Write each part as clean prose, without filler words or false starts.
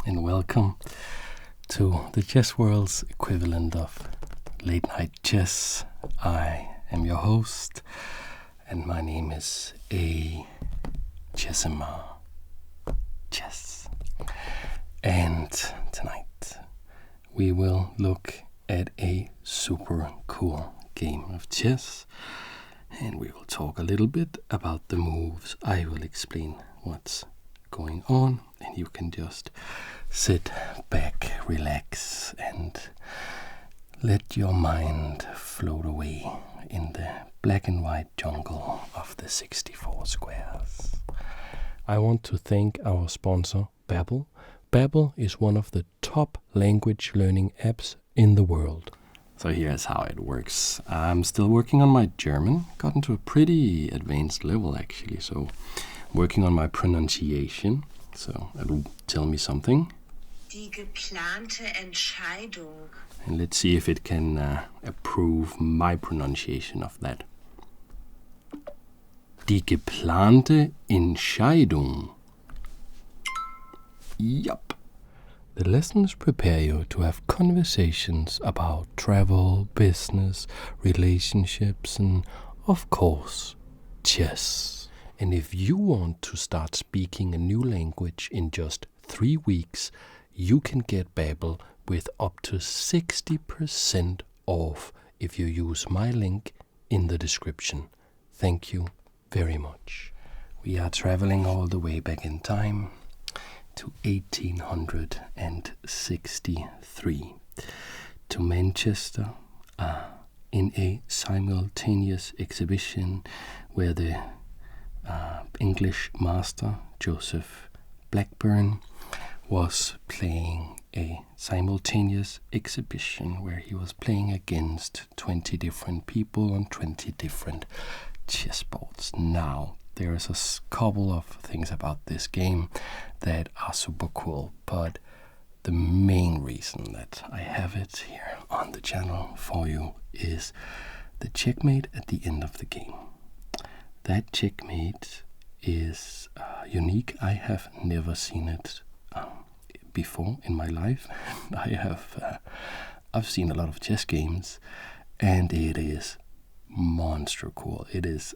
and welcome to the chess world's equivalent of late night chess. I am your host, and my name is A. Chessima Chess. And tonight we will look at a super cool game of chess, and we will talk a little bit about the moves. I will explain what's going on, and you can just sit back, relax, and let your mind float away in the black and white jungle of the 64 squares. I want to thank our sponsor, Babbel. Babbel is one of the top language learning apps in the world. So here's how it works. I'm still working on my German, gotten to a pretty advanced level actually, so working on my pronunciation, so it'll tell me something. Die geplante Entscheidung. And let's see if it can approve my pronunciation of that. Die geplante Entscheidung. Yup. The lessons prepare you to have conversations about travel, business, relationships, and, of course, chess. And if you want to start speaking a new language in just 3 weeks, you can get Babbel with up to 60% off if you use my link in the description. Thank you very much. We are traveling all the way back in time to 1863 to Manchester in a simultaneous exhibition where the English master Joseph Blackburne was playing a simultaneous exhibition where he was playing against 20 different people on 20 different chessboards. Now, there is a couple of things about this game that are super cool, but the main reason that I have it here on the channel for you is the checkmate at the end of the game. That checkmate is unique. I have never seen it before in my life. I've seen a lot of chess games, and it is monster cool. It is.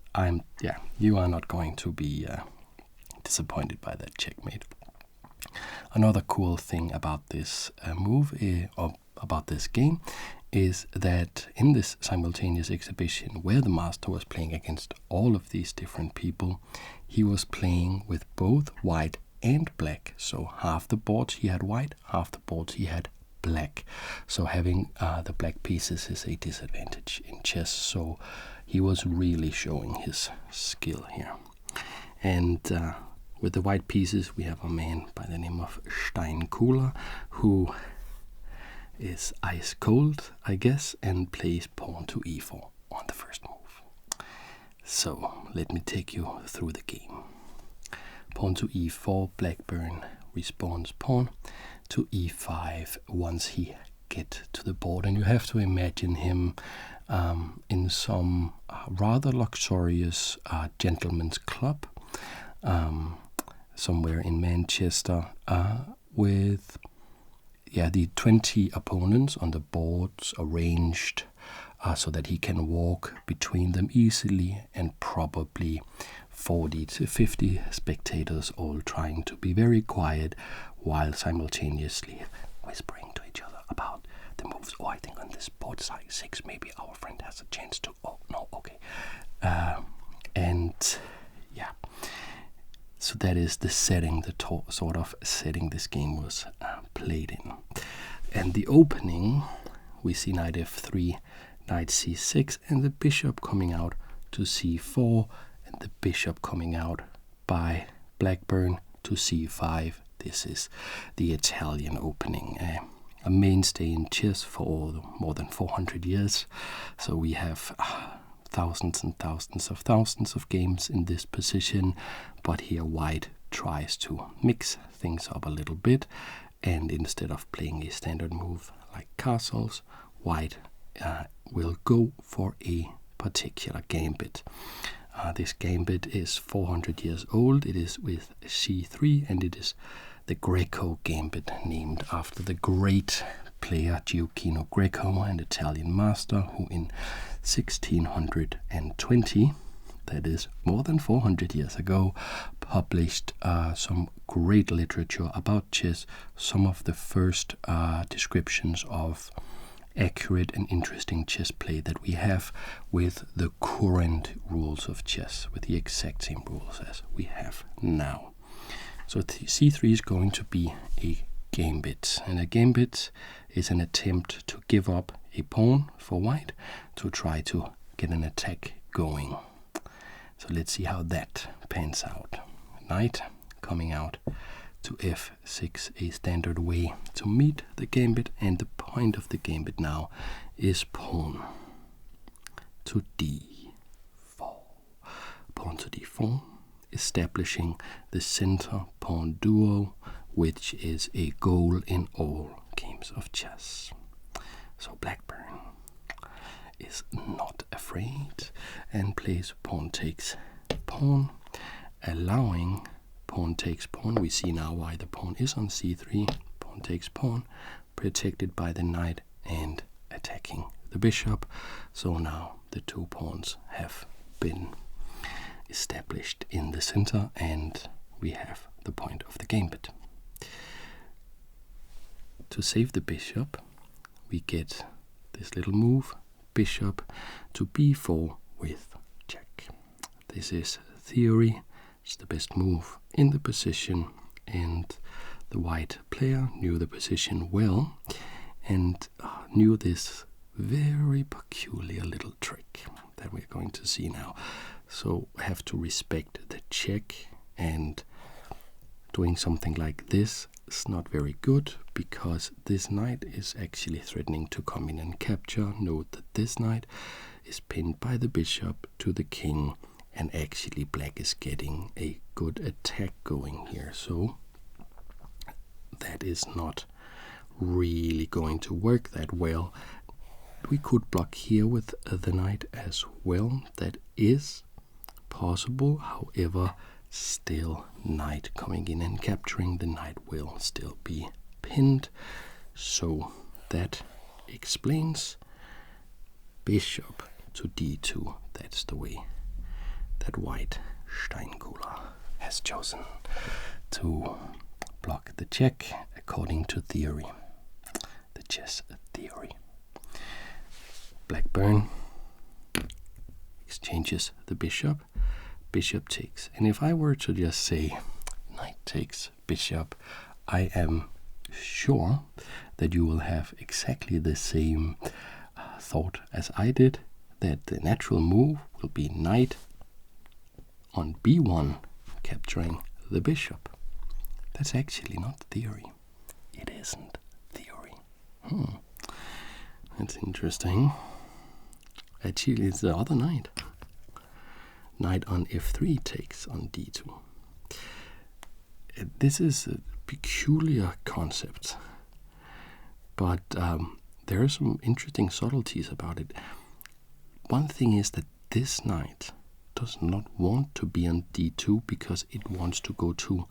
You are not going to be disappointed by that checkmate. Another cool thing about this move or about this game is that in this simultaneous exhibition where the master was playing against all of these different people, he was playing with both white and black. So half the boards he had white, half the boards he had black. So having the black pieces is a disadvantage in chess. So he was really showing his skill here. And with the white pieces, we have a man by the name of Steinkuhler, who is ice cold, I guess, and plays pawn to e4 on the first move. So let me take you through the game. Pawn to e4, Blackburne responds pawn to e5 once he gets to the board, and you have to imagine him in some rather luxurious gentleman's club somewhere in Manchester with the 20 opponents on the boards arranged so that he can walk between them easily, and probably 40 to 50 spectators all trying to be very quiet while simultaneously whispering to each other about the moves. Oh, I think on this board size 6 maybe our friend has a chance to. Oh, no, okay. So that is the setting, the sort of setting this game was played in. And the opening, we see knight f3, knight c6, and the bishop coming out to c4, and the bishop coming out by Blackburne to c5. This is the Italian opening, a mainstay in chess for more than 400 years. So we have thousands and thousands of games in this position, but here white tries to mix things up a little bit, and instead of playing a standard move like castles, white will go for a particular gambit. This gambit is 400 years old. It is with c3, and it is the Greco Gambit, named after the great player Greco, an Italian master who in 1620, that is more than 400 years ago, published some great literature about chess, some of the first descriptions of accurate and interesting chess play that we have with the current rules of chess, with the exact same rules as we have now. So c3 is going to be a gambit, and a gambit is an attempt to give up a pawn for white to try to get an attack going. So let's see how that pans out. Knight coming out to f6, a standard way to meet the gambit, and the point of the gambit now is pawn to d4. Pawn to d4, establishing the center pawn duo, which is a goal in all games of chess. So Blackburne is not afraid and plays pawn takes pawn, allowing pawn takes pawn. We see now why the pawn is on c3. Pawn takes pawn, protected by the knight and attacking the bishop. So now the two pawns have been established in the center, and we have the point of the gambit. To save the bishop, we get this little move, bishop to b4 with check. This is theory. It's the best move in the position, and the white player knew the position well and knew this very peculiar little trick that we're going to see now. So I have to respect the check, and doing something like this is not very good because this knight is actually threatening to come in and capture. Note that this knight is pinned by the bishop to the king, and actually black is getting a good attack going here. So that is not really going to work that well. We could block here with the knight as well. That is possible. However, still knight coming in and capturing the knight will still be pinned. So that explains bishop to d2. That's the way that white Steinkuhler has chosen to block the check according to theory, the chess theory. Blackburne exchanges the bishop, bishop takes. And if I were to just say knight takes bishop, I am sure that you will have exactly the same thought as I did, that the natural move will be knight on b1, capturing the bishop. That's actually not theory. It isn't theory. That's interesting. Actually, it's the other knight. Knight on f3 takes on d2. This is a peculiar concept, but there are some interesting subtleties about it. One thing is that this knight does not want to be on d2 because it wants to go to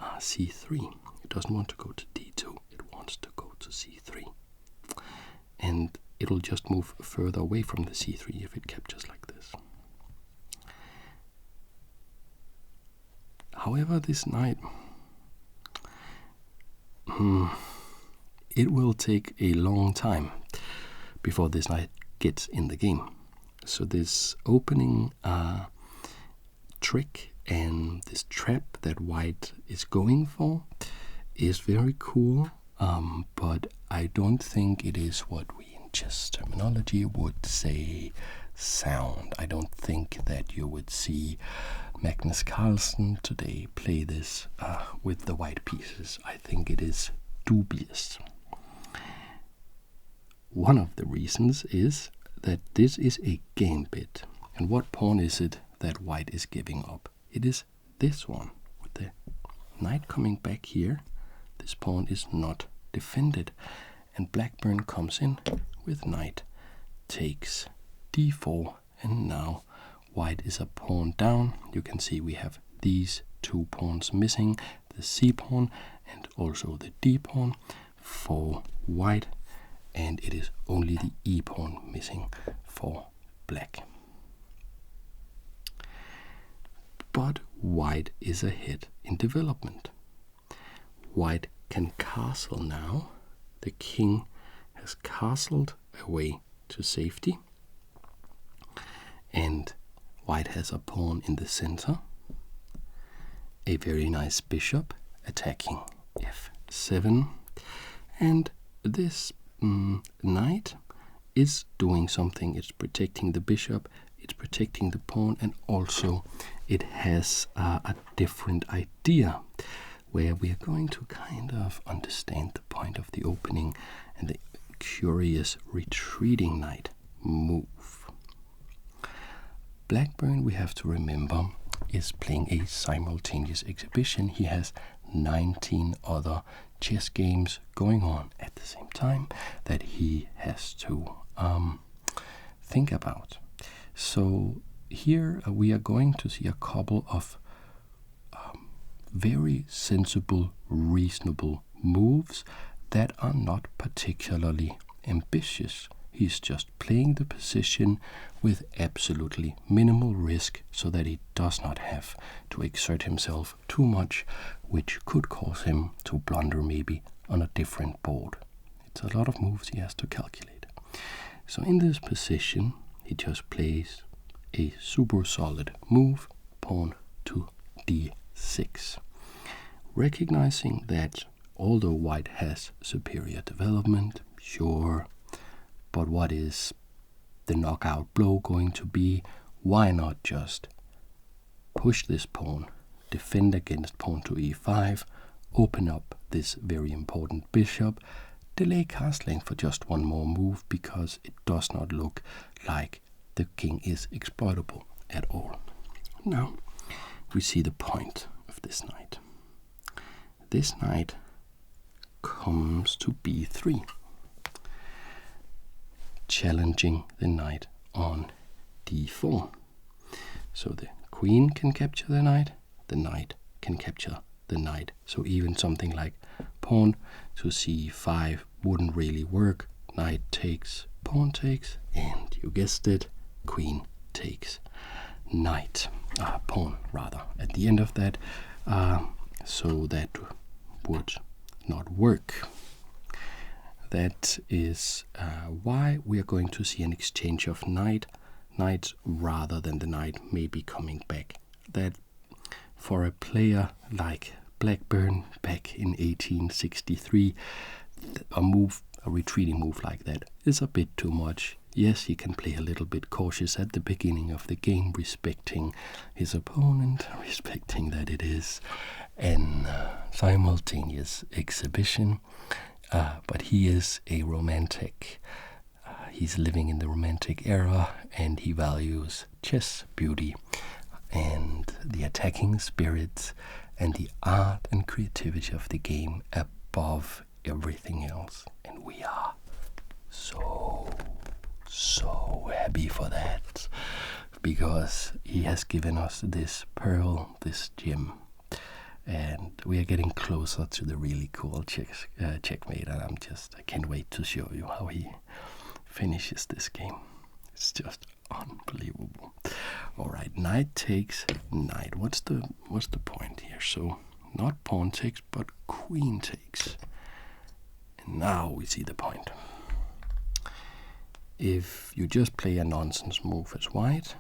c3. It doesn't want to go to d2. It wants to go to c3. And it'll just move further away from the c3 if it captures like this. However, this knight, it will take a long time before this knight gets in the game. So this opening trick and this trap that white is going for is very cool, but I don't think it is what we in chess terminology would say sound. I don't think that you would see Magnus Carlsen today play this with the white pieces. I think it is dubious. One of the reasons is that this is a gambit. And what pawn is it that white is giving up? It is this one. With the knight coming back here, this pawn is not defended. And Blackburne comes in with knight takes d4, and now white is a pawn down. You can see we have these two pawns missing, the c pawn and also the d pawn for white, and it is only the e pawn missing for black. But white is ahead in development. White can castle now. The king has castled away to safety, and white has a pawn in the center. A very nice bishop attacking f7, and this knight is doing something. It's protecting the bishop, it's protecting the pawn, and also it has a different idea where we are going to kind of understand the point of the opening and the curious retreating knight move. Blackburne, we have to remember, is playing a simultaneous exhibition. He has 19 other chess games going on at the same time that he has to think about. So here we are going to see a couple of very sensible, reasonable moves that are not particularly ambitious. He's just playing the position with absolutely minimal risk so that he does not have to exert himself too much, which could cause him to blunder maybe on a different board. It's a lot of moves he has to calculate. So in this position, he just plays a super solid move, pawn to d6. Recognizing that although white has superior development, sure, but what is the knockout blow going to be? Why not just push this pawn, defend against pawn to e5, open up this very important bishop, delay castling for just one more move, because it does not look like the king is exploitable at all. Now we see the point of this knight. This knight comes to b3, challenging the knight on d4. So the queen can capture the knight can capture the knight. So even something like pawn to c5 wouldn't really work. Knight takes, pawn takes, and you guessed it, queen takes knight, pawn rather, at the end of that. So that would not work. That is why we are going to see an exchange of knights rather than the knight maybe coming back. That for a player like Blackburne back in 1863, a retreating move like that is a bit too much. Yes, he can play a little bit cautious at the beginning of the game, respecting his opponent, respecting that it is an simultaneous exhibition. But he is a romantic. He's living in the romantic era, and he values chess beauty and the attacking spirit and the art and creativity of the game above everything else. And we are so happy for that, because he has given us this pearl, this gem. And we are getting closer to the really cool checkmate, and I can't wait to show you how he finishes this game. It's just unbelievable. All right, knight takes knight. What's the point here? So not pawn takes, but queen takes. And now we see the point. If you just play a nonsense move as white,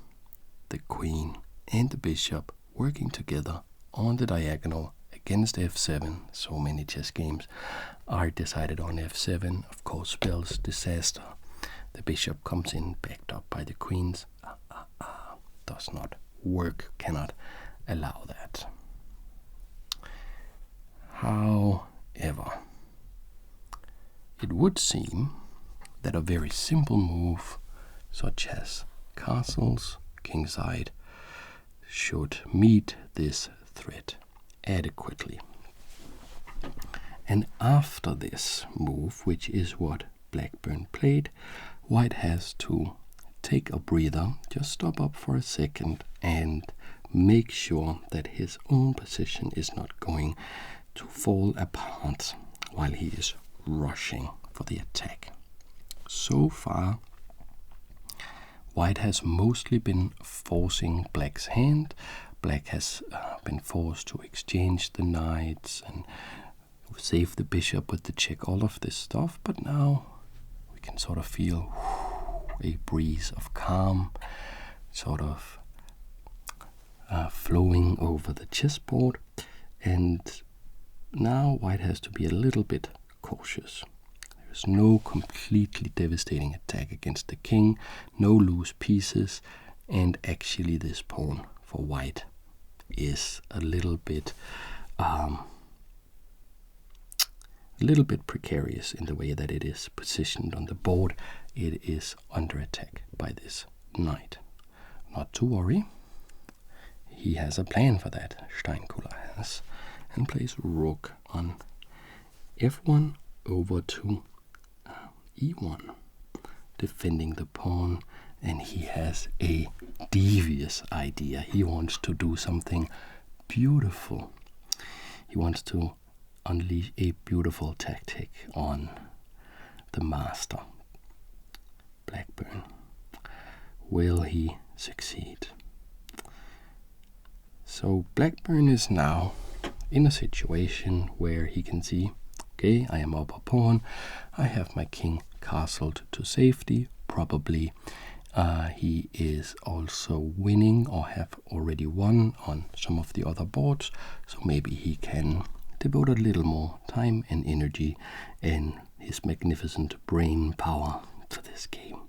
the queen and the bishop working together on the diagonal against f7, so many chess games are decided on f7, of course spells disaster. The bishop comes in backed up by the queens. Does not work, cannot allow that. However, it would seem that a very simple move such as castles kingside should meet this threat adequately. And after this move, which is what Blackburne played, white has to take a breather, just stop up for a second and make sure that his own position is not going to fall apart while he is rushing for the attack. So far, White has mostly been forcing Black's hand. Black has been forced to exchange the knights and save the bishop with the check, all of this stuff, but now we can sort of feel a breeze of calm sort of flowing over the chessboard, and now White has to be a little bit cautious. There's no completely devastating attack against the king, no loose pieces, and actually this pawn for White is a little bit precarious in the way that it is positioned on the board. It is under attack by this knight. Not to worry. He has a plan for that, Steinkuhler has, and plays rook on f1 over to e1, defending the pawn, and he has a devious idea. He wants to do something beautiful. He wants to unleash a beautiful tactic on the master, Blackburne. Will he succeed? So Blackburne is now in a situation where he can see, okay, I am up a pawn, I have my king castled to safety, probably he is also winning or have already won on some of the other boards, so maybe he can devote a little more time and energy and his magnificent brain power to this game,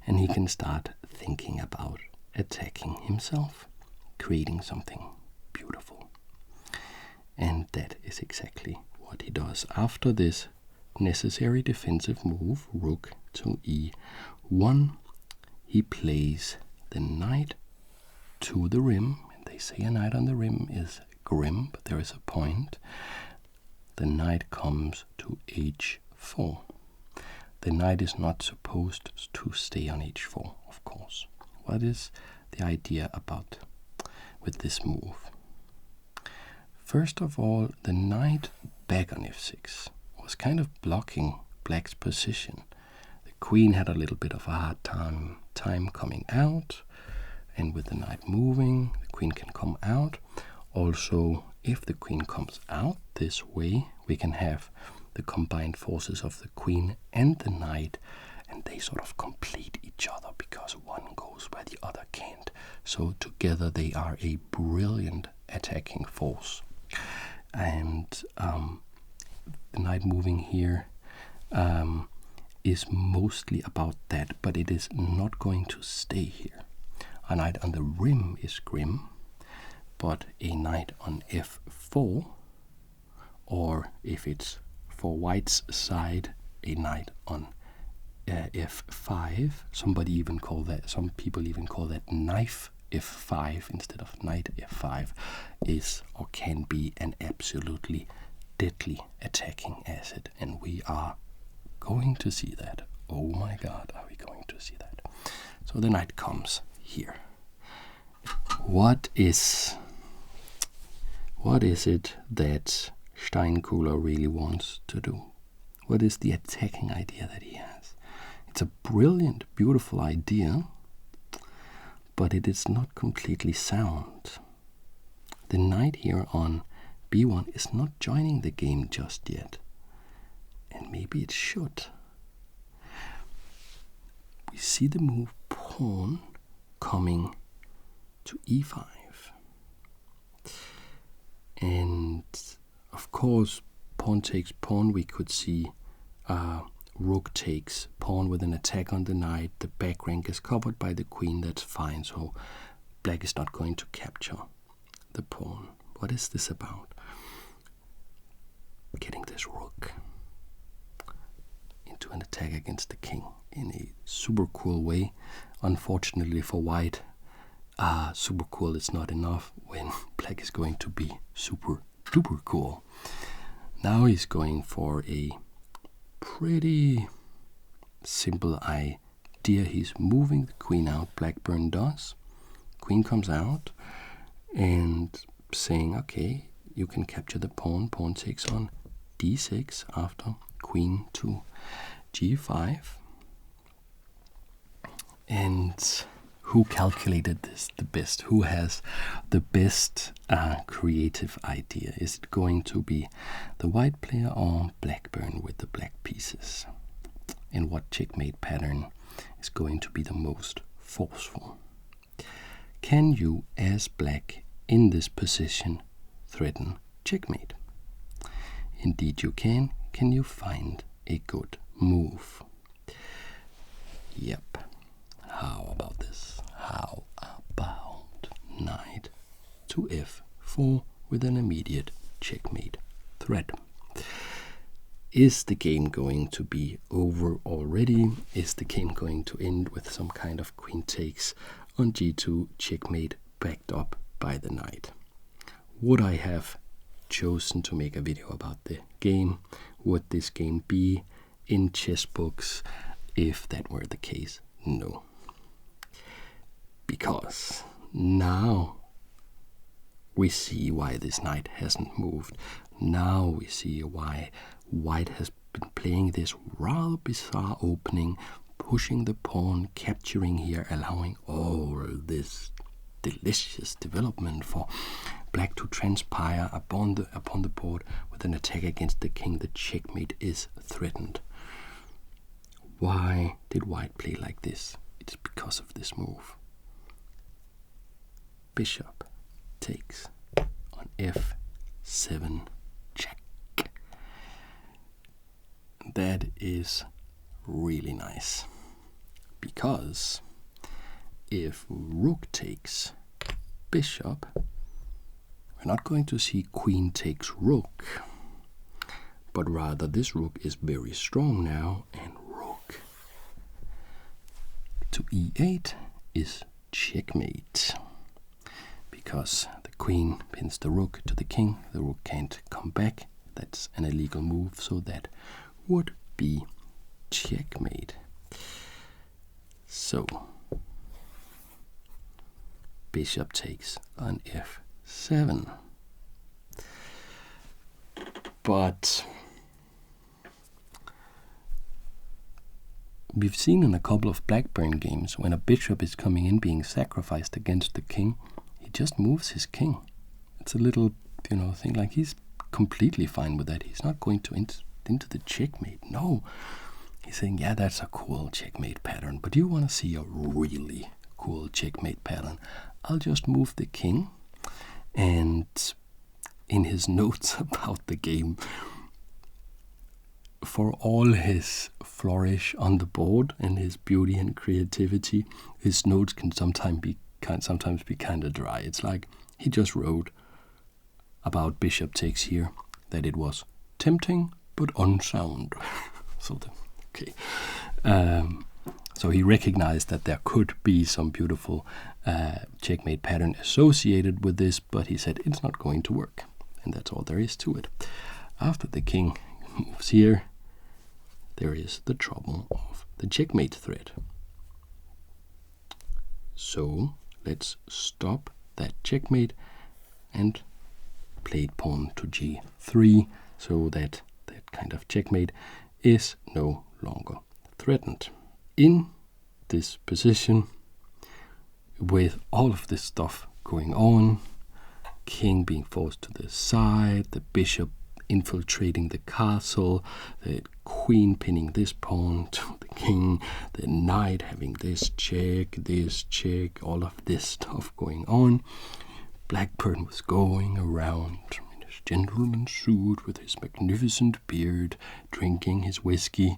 and he can start thinking about attacking himself, creating something beautiful. And that is exactly what he does. After this necessary defensive move, rook to e1, he plays the knight to the rim. And they say a knight on the rim is grim, but there is a point. The knight comes to h4. The knight is not supposed to stay on h4, of course. What is the idea about with this move? First of all, the knight back on f6 was kind of blocking Black's position. The queen had a little bit of a hard time coming out, and with the knight moving, the queen can come out. Also, if the queen comes out this way, we can have the combined forces of the queen and the knight, and they sort of complete each other because one goes where the other can't. So together they are a brilliant attacking force. And the knight moving here is mostly about that, but it is not going to stay here. A knight on the rim is grim, but a knight on f4, or if it's for White's side, a knight on f5. Some people even call that knife f5 instead of knight f5, is or can be an absolutely deadly attacking asset, and we are going to see that. Oh my god, are we going to see that? So the knight comes here. What is it that Steinkuhler really wants to do? What is the attacking idea that he has? It's a brilliant, beautiful idea, but it is not completely sound. The knight here on b1 is not joining the game just yet, and maybe it should. We see the move pawn coming to e5, and of course pawn takes pawn. We could see rook takes pawn with an attack on the knight. The back rank is covered by the queen, that's fine, so Black is not going to capture the pawn. What is this about? Getting this rook into an attack against the king in a super cool way. Unfortunately for White, super cool is not enough when Black is going to be super duper cool. Now he's going for a pretty simple idea. He's moving the queen out, Blackburne does. Queen comes out and saying, okay, you can capture the pawn. Pawn takes on d6 after queen to g5. And who calculated this the best? Who has the best creative idea? Is it going to be the white player or Blackburne with the black pieces? And what checkmate pattern is going to be the most forceful? Can you, as black in this position, threaten checkmate? Indeed you can. Can you find a good move? Yep. How about this? How about knight to f4 with an immediate checkmate threat? Is the game going to be over already? Is the game going to end with some kind of queen takes on g2 checkmate backed up by the knight? Would I have chosen to make a video about the game? Would this game be in chess books if that were the case? No. Because now we see why this knight hasn't moved. Now we see why white has been playing this rather bizarre opening, pushing the pawn, capturing here, allowing all this delicious development for black to transpire upon the board with an attack against the king. The checkmate is threatened. Why did white play like this? It's because of this move. Bishop takes on f7 check. That is really nice, because if rook takes bishop, we're not going to see queen takes rook, but rather this rook is very strong now, and rook to e8 is checkmate. Because the queen pins the rook to the king, the rook can't come back. That's an illegal move, so that would be checkmate. So bishop takes on f7. But we've seen in a couple of Blackburne games, when a bishop is coming in being sacrificed against the king, he just moves his king. It's a little, thing, like he's completely fine with that. He's not going to into the checkmate. No. He's saying, yeah, that's a cool checkmate pattern, but you want to see a really cool checkmate pattern? I'll just move the king. And in his notes about the game, for all his flourish on the board and his beauty and creativity, his notes can sometimes be kind of dry. It's like he just wrote about bishop takes here that it was tempting but unsound. So he recognized that there could be some beautiful checkmate pattern associated with this, but he said it's not going to work, and that's all there is to it. After the king moves here, there is the trouble of the checkmate threat. So let's stop that checkmate and play pawn to g3, so that that kind of checkmate is no longer threatened. In this position, with all of this stuff going on, king being forced to the side, the bishop infiltrating the castle, the queen pinning this pawn to the king, the knight having this check, all of this stuff going on, Blackburne was going around in his gentleman's suit with his magnificent beard, drinking his whiskey.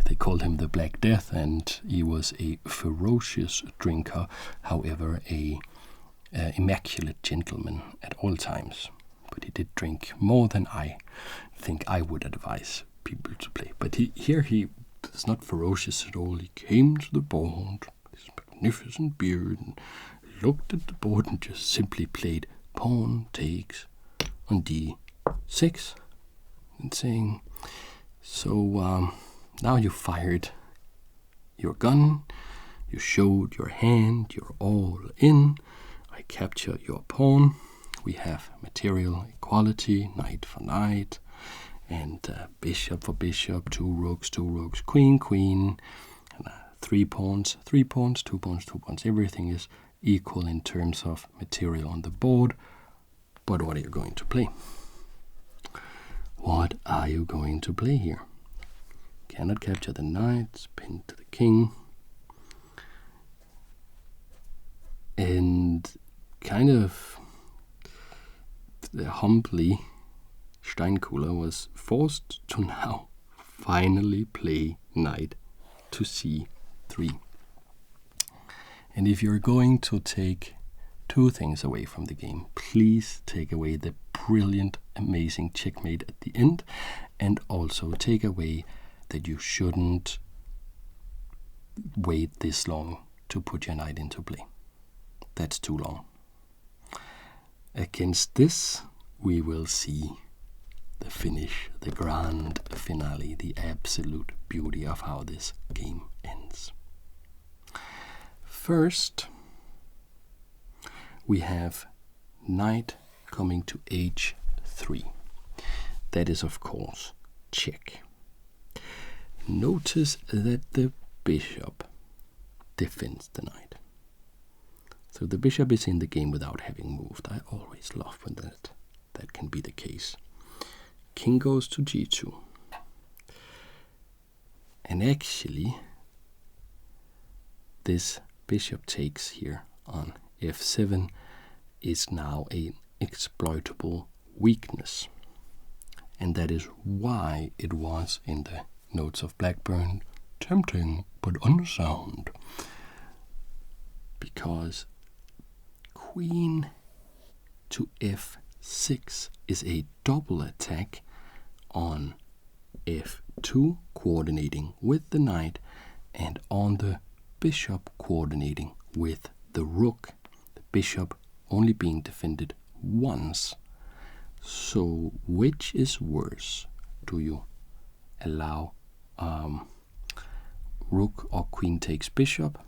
They called him the Black Death, and he was a ferocious drinker, however, a immaculate gentleman at all times. But he did drink more than I think I would advise people to play. But here he is not ferocious at all. He came to the board, his magnificent beard, and looked at the board and just simply played pawn takes on d6, and saying, so now you fired your gun, you showed your hand, you're all in, I capture your pawn, we have material equality, knight for knight, and bishop for bishop, two rooks, queen, queen, and 3 pawns, 2 pawns, 2 pawns. Everything is equal in terms of material on the board. But what are you going to play? What are you going to play here? Cannot capture the knight, pinned to the king. And kind of humbly, Steinkuhler was forced to now finally play knight to c3. And if you're going to take 2 things away from the game, please take away the brilliant, amazing checkmate at the end, and also take away that you shouldn't wait this long to put your knight into play. That's too long. Against this, we will see the finish, the grand finale, the absolute beauty of how this game ends. First, we have knight coming to h3. That is, of course, check. Notice that the bishop defends the knight. So the bishop is in the game without having moved. I always love when that can be the case. King goes to g2. And actually, this bishop takes here on f7 is now an exploitable weakness. And that is why it was in the notes of Blackburne tempting but unsound. Because queen to f6 is a double attack on f2 coordinating with the knight and on the bishop coordinating with the rook. The bishop only being defended once. So which is worse? Do you allow rook or queen takes bishop?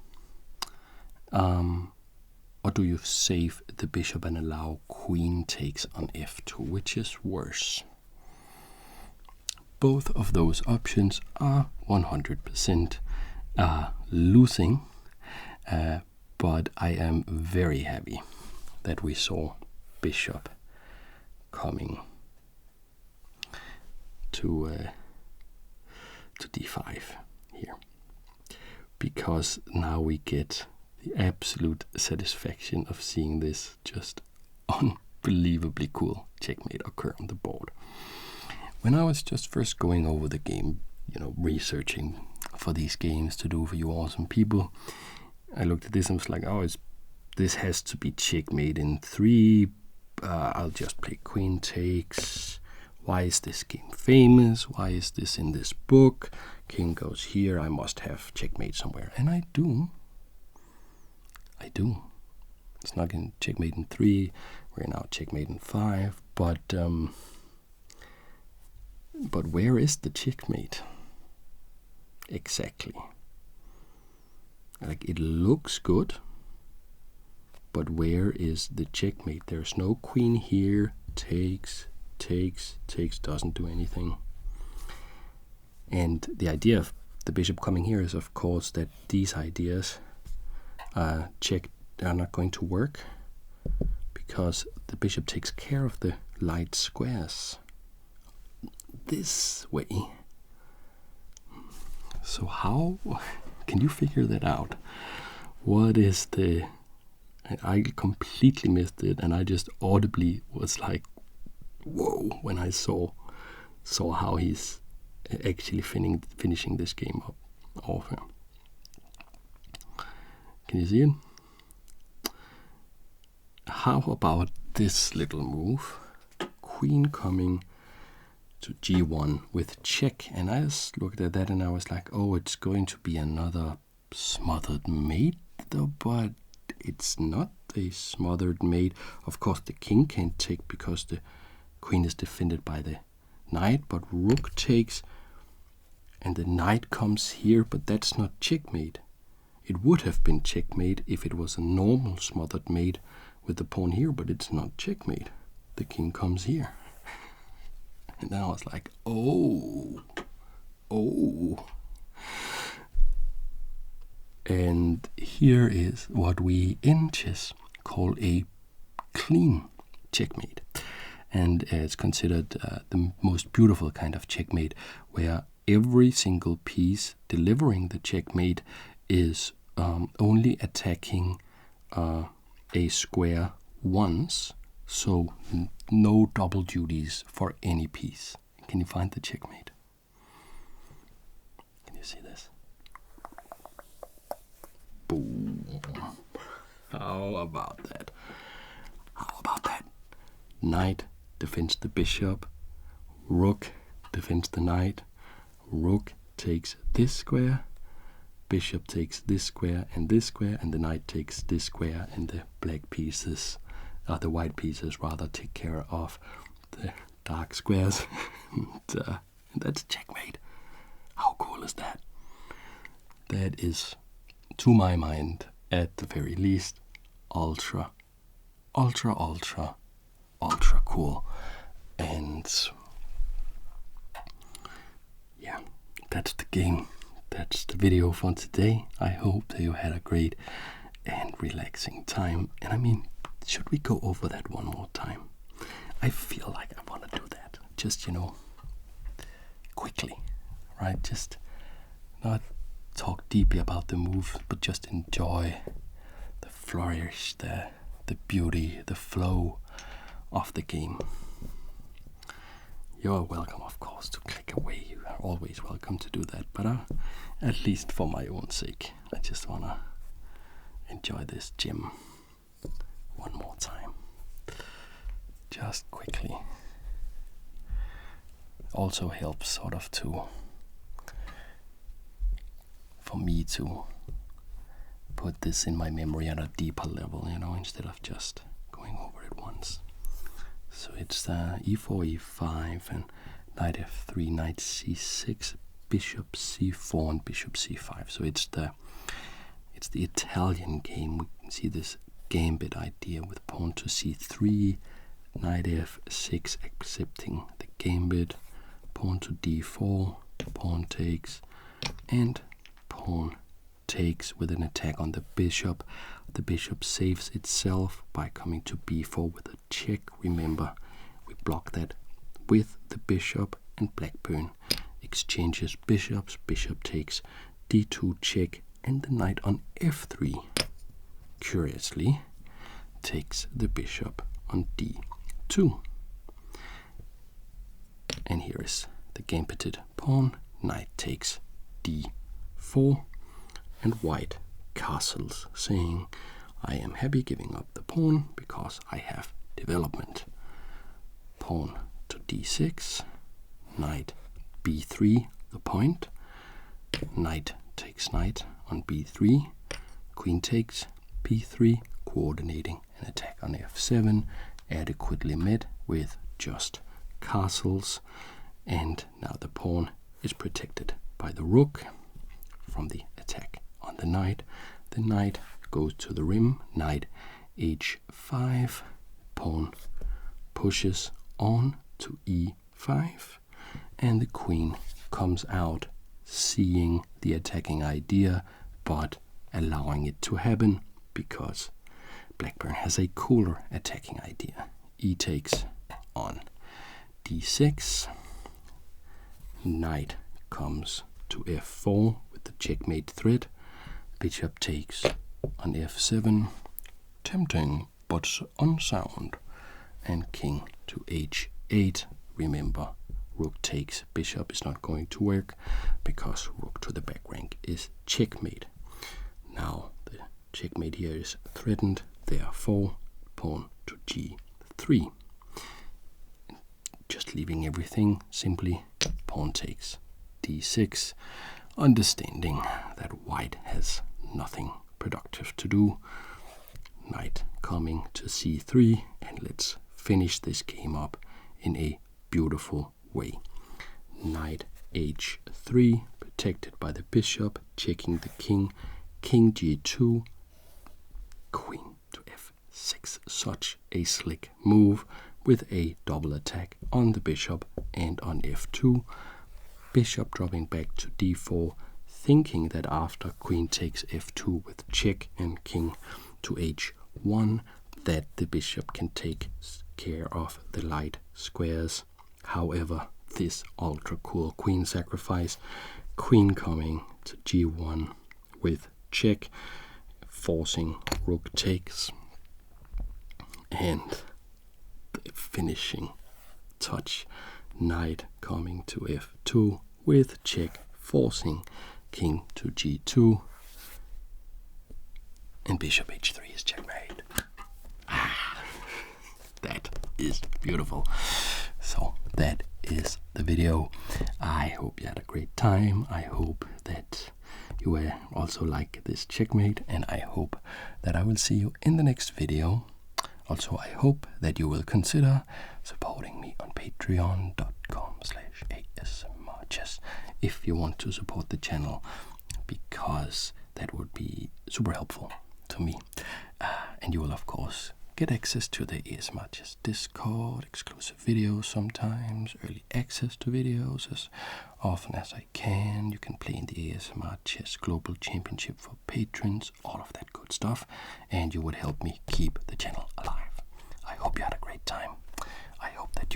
Or do you save the bishop and allow queen takes on f2? Which is worse? Both of those options are 100% losing, but I am very happy that we saw bishop coming to d5 here, because now we get the absolute satisfaction of seeing this just unbelievably cool checkmate occur on the board. When I was just first going over the game, researching for these games to do for you awesome people, I looked at this and was like, this has to be checkmate in 3. I'll just play queen takes. Why is this game famous? Why is this in this book? King goes here, I must have checkmate somewhere. And I do. It's not in checkmate in 3. We're now checkmate in 5. But where is the checkmate? Exactly. Like, it looks good, but where is the checkmate? There's no queen here. Takes, doesn't do anything. And the idea of the bishop coming here is, of course, that these ideas are not going to work, because the bishop takes care of the light squares this way. So how can you figure that out? What is the... I completely missed it, and I just audibly was like, whoa, when I saw how he's actually finishing this game up off. Can you see it? How about this little move? Queen coming to g1 with check, and I just looked at that and I was like, oh, it's going to be another smothered mate, though, but it's not a smothered mate. Of course, the king can't take because the queen is defended by the knight, but rook takes and the knight comes here, but that's not checkmate. It would have been checkmate if it was a normal smothered mate with the pawn here, but it's not checkmate. The king comes here. And then I was like, oh. And here is what we in chess call a clean checkmate. And it's considered the most beautiful kind of checkmate, where every single piece delivering the checkmate is only attacking a square once, so no double duties for any piece. Can you find the checkmate? Can you see this? Boom. How about that? How about that? Knight defends the bishop. Rook defends the knight. Rook takes this square. Bishop takes this square, and the knight takes this square, and the black pieces, the white pieces rather, take care of the dark squares. And that's checkmate. How cool is that? That is, to my mind, at the very least, ultra cool. And yeah, that's the game. That's the video for today. I hope that you had a great and relaxing time. And I mean, should we go over that one more time? I feel like I want to do that. Just, quickly, right? Just not talk deeply about the move, but just enjoy the flourish, the beauty, the flow of the game. You're welcome, of course, to click away. You are always welcome to do that. But at least for my own sake, I just want to enjoy this gem one more time. Just quickly. Also helps sort of for me to put this in my memory at a deeper level, instead of just going over it once. So it's e4, e5, and knight f3, knight c6, bishop c4, and bishop c5. So it's the Italian game. We can see this Gambit idea with pawn to c3, knight f6 accepting the Gambit, pawn to d4, pawn takes, and pawn takes with an attack on the bishop. The bishop saves itself by coming to b4 with a check. Remember, we block that with the bishop, and Blackburne exchanges bishops. Bishop takes d2 check, and the knight on f3, curiously, takes the bishop on d2. And here is the gambited pawn. Knight takes d4, and white castles, saying, I am happy giving up the pawn because I have development. Pawn to d6, knight b3, the point. Knight takes knight on b3, queen takes p3, coordinating an attack on f7, adequately met with just castles. And now the pawn is protected by the rook from the attack on the knight. The knight goes to the rim, knight h5, pawn pushes on to e5, and the queen comes out, seeing the attacking idea, but allowing it to happen because Blackburne has a cooler attacking idea. E takes on d6, knight comes to f4 with the checkmate threat, bishop takes on f7, tempting but unsound, and king to h8. Remember, rook takes bishop is not going to work because rook to the back rank is checkmate. Now the checkmate here is threatened, therefore pawn to g3. Just leaving everything simply, pawn takes d6, understanding that white has nothing productive to do. Knight coming to c3, and let's finish this game up in a beautiful way. Knight h3, protected by the bishop, checking the king, king g2, queen to e6. Such a slick move with a double attack on the bishop and on f2. Bishop dropping back to d4, thinking that after queen takes f2 with check and king to h1, that the bishop can take care of the light squares. However, this ultra cool queen sacrifice, queen coming to g1 with check, forcing rook takes, and the finishing touch, knight coming to f2 with check, forcing king to g2, and bishop h3 is checkmate. That is beautiful. So that is the video. I hope you had a great time. I hope that you will also like this checkmate, and I hope that I will see you in the next video. Also, I hope that you will consider supporting me on patreon.com/ASMRchess if you want to support the channel, because that would be super helpful to me. And you will, of course, get access to the ASMR Chess Discord, exclusive videos sometimes, early access to videos as often as I can. You can play in the ASMR Chess Global Championship for patrons, all of that good stuff, and you would help me keep the channel alive. I hope you had a great time. I hope that